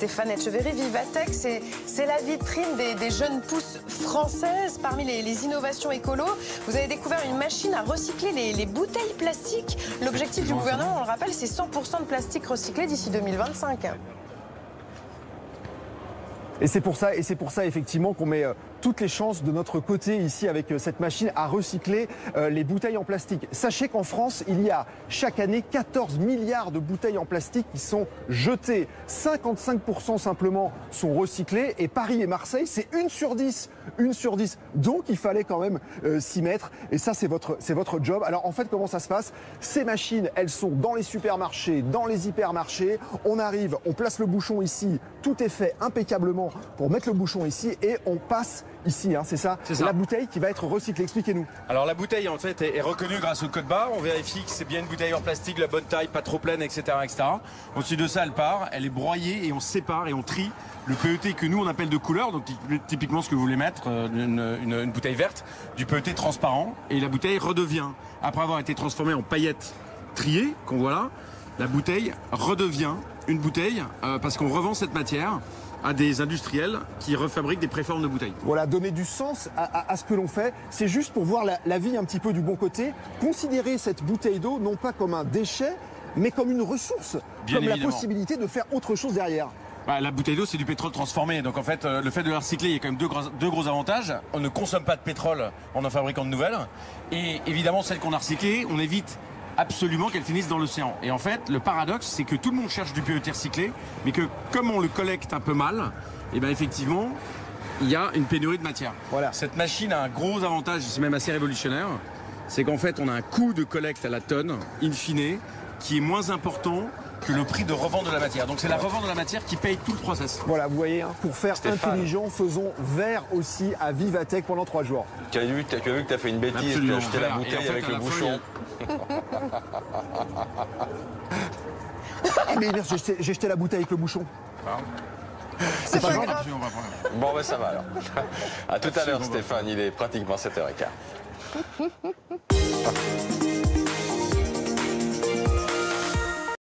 Stéphane Etcheverry. Vivatech, c'est la vitrine des jeunes pousses françaises. Parmi les innovations écolo, vous avez découvert une machine à recycler les bouteilles plastiques. L'objectif du gouvernement, on le rappelle, c'est 100% de plastique recyclé d'ici 2025. Et c'est pour ça, effectivement, qu'on met toutes les chances de notre côté ici avec cette machine à recycler les bouteilles en plastique. Sachez qu'en France, il y a chaque année 14 milliards de bouteilles en plastique qui sont jetées. 55% simplement sont recyclées et Paris et Marseille, c'est 1 sur 10. 1 sur 10. Donc il fallait quand même s'y mettre et ça c'est votre job. Alors en fait comment ça se passe? Ces machines, elles sont dans les supermarchés, dans les hypermarchés. On arrive, on place le bouchon ici, tout est fait impeccablement pour mettre le bouchon ici et on passe ici, hein, c'est ça, la bouteille qui va être recyclée. Expliquez-nous. Alors la bouteille en fait est reconnue grâce au code barre. On vérifie que c'est bien une bouteille en plastique, la bonne taille, pas trop pleine, etc., etc. Ensuite de ça, elle part, elle est broyée et on sépare et on trie le PET que nous on appelle de couleur, donc typiquement ce que vous voulez mettre, une bouteille verte, du PET transparent, et la bouteille redevient, après avoir été transformée en paillettes triées, qu'on voit là, la bouteille redevient une bouteille parce qu'on revend cette matière à des industriels qui refabriquent des préformes de bouteilles. Voilà, donner du sens à ce que l'on fait, c'est juste pour voir la vie un petit peu du bon côté, considérer cette bouteille d'eau non pas comme un déchet, mais comme une ressource, Bien comme évidemment. la possibilité de faire autre chose derrière. Bah, la bouteille d'eau, c'est du pétrole transformé. Donc en fait, le fait de la recycler, il y a quand même deux gros avantages. On ne consomme pas de pétrole en fabriquant de nouvelles. Et évidemment, celles qu'on a recyclées, on évite absolument qu'elles finissent dans l'océan. Et en fait, le paradoxe, c'est que tout le monde cherche du PET recyclé, mais que comme on le collecte un peu mal, et ben effectivement, il y a une pénurie de matière. Voilà. Cette machine a un gros avantage, c'est même assez révolutionnaire, c'est qu'en fait, on a un coût de collecte à la tonne, in fine, qui est moins important que le prix de revente de la matière. Donc c'est la revente de la matière qui paye tout le process. Voilà, vous voyez, hein, pour faire Stéphane. intelligent, faisons vert aussi à Vivatech pendant 3 jours. Tu as vu que tu as fait une bêtise, tu as acheté la vert. Et bouteille en fait, avec à le la fin, bouchon. Mais merde, j'ai jeté la bouteille avec le bouchon. C'est pas grave. Bon, ben ça va alors. À tout à l'heure, Stéphane, il est pratiquement 7h15.